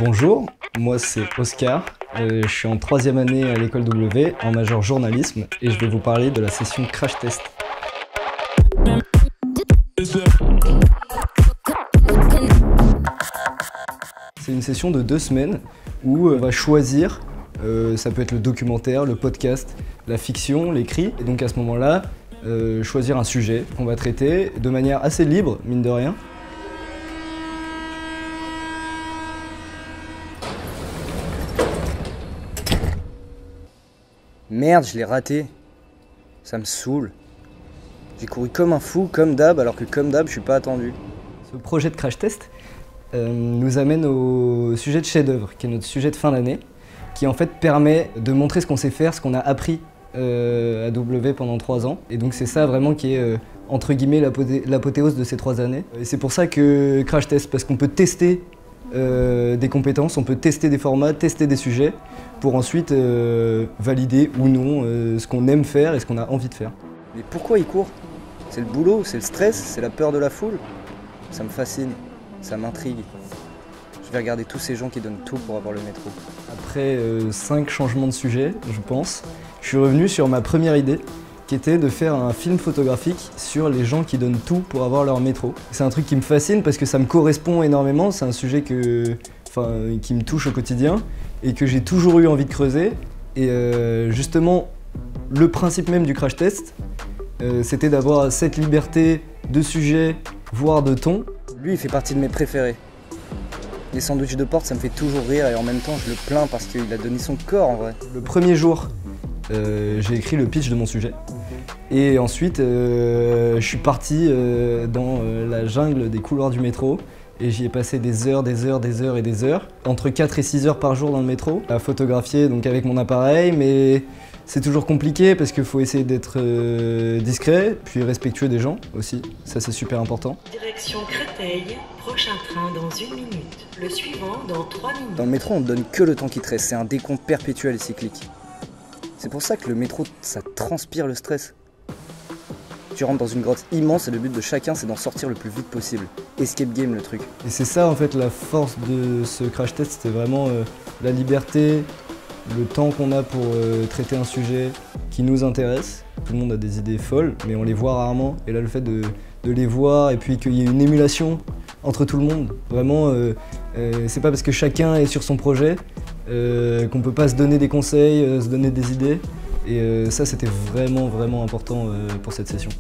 Bonjour, moi c'est Oscar, je suis en 3e année à l'école W en major journalisme et je vais vous parler de la session crash test. C'est une session de 2 semaines où on va choisir, ça peut être le documentaire, le podcast, la fiction, l'écrit, et donc à ce moment-là, choisir un sujet qu'on va traiter de manière assez libre, mine de rien. Merde, je l'ai raté. Ça me saoule. J'ai couru comme un fou, comme d'hab, alors que comme d'hab, je suis pas attendu. Ce projet de crash test nous amène au sujet de chef-d'œuvre, qui est notre sujet de fin d'année, qui en fait permet de montrer ce qu'on sait faire, ce qu'on a appris à W pendant 3 ans. Et donc c'est ça vraiment qui est entre guillemets l'apothéose de ces 3 années. Et c'est pour ça que crash test, parce qu'on peut tester des compétences, on peut tester des formats, tester des sujets, pour ensuite valider ou non ce qu'on aime faire et ce qu'on a envie de faire. Mais pourquoi il court? C'est le boulot, c'est le stress, c'est la peur de la foule? Ça me fascine, ça m'intrigue. Je vais regarder tous ces gens qui donnent tout pour avoir le métro. Après 5 changements de sujet, je pense, je suis revenu sur ma première idée, qui était de faire un film photographique sur les gens qui donnent tout pour avoir leur métro. C'est un truc qui me fascine parce que ça me correspond énormément, c'est un sujet qui me touche au quotidien et que j'ai toujours eu envie de creuser. Et justement, le principe même du crash test, c'était d'avoir cette liberté de sujet, voire de ton. Lui, il fait partie de mes préférés. Les sandwichs de porte, ça me fait toujours rire et en même temps, je le plains parce qu'il a donné son corps en vrai. Le premier jour, j'ai écrit le pitch de mon sujet. Et ensuite, je suis parti dans la jungle des couloirs du métro et j'y ai passé des heures et des heures, entre 4 et 6 heures par jour dans le métro, à photographier donc avec mon appareil, mais c'est toujours compliqué parce qu'il faut essayer d'être discret, puis respectueux des gens aussi, ça c'est super important. Direction Créteil, prochain train dans 1 minute, le suivant dans 3 minutes. Dans le métro, on ne donne que le temps qui te reste, c'est un décompte perpétuel et cyclique. C'est pour ça que le métro, ça transpire le stress. Tu rentres dans une grotte immense et le but de chacun, c'est d'en sortir le plus vite possible. Escape game, le truc. Et c'est ça en fait la force de ce crash test, c'était vraiment la liberté, le temps qu'on a pour traiter un sujet qui nous intéresse. Tout le monde a des idées folles, mais on les voit rarement. Et là, le fait de les voir et puis qu'il y ait une émulation entre tout le monde, vraiment, c'est pas parce que chacun est sur son projet qu'on peut pas se donner des conseils, se donner des idées. Et ça, c'était vraiment important pour cette session.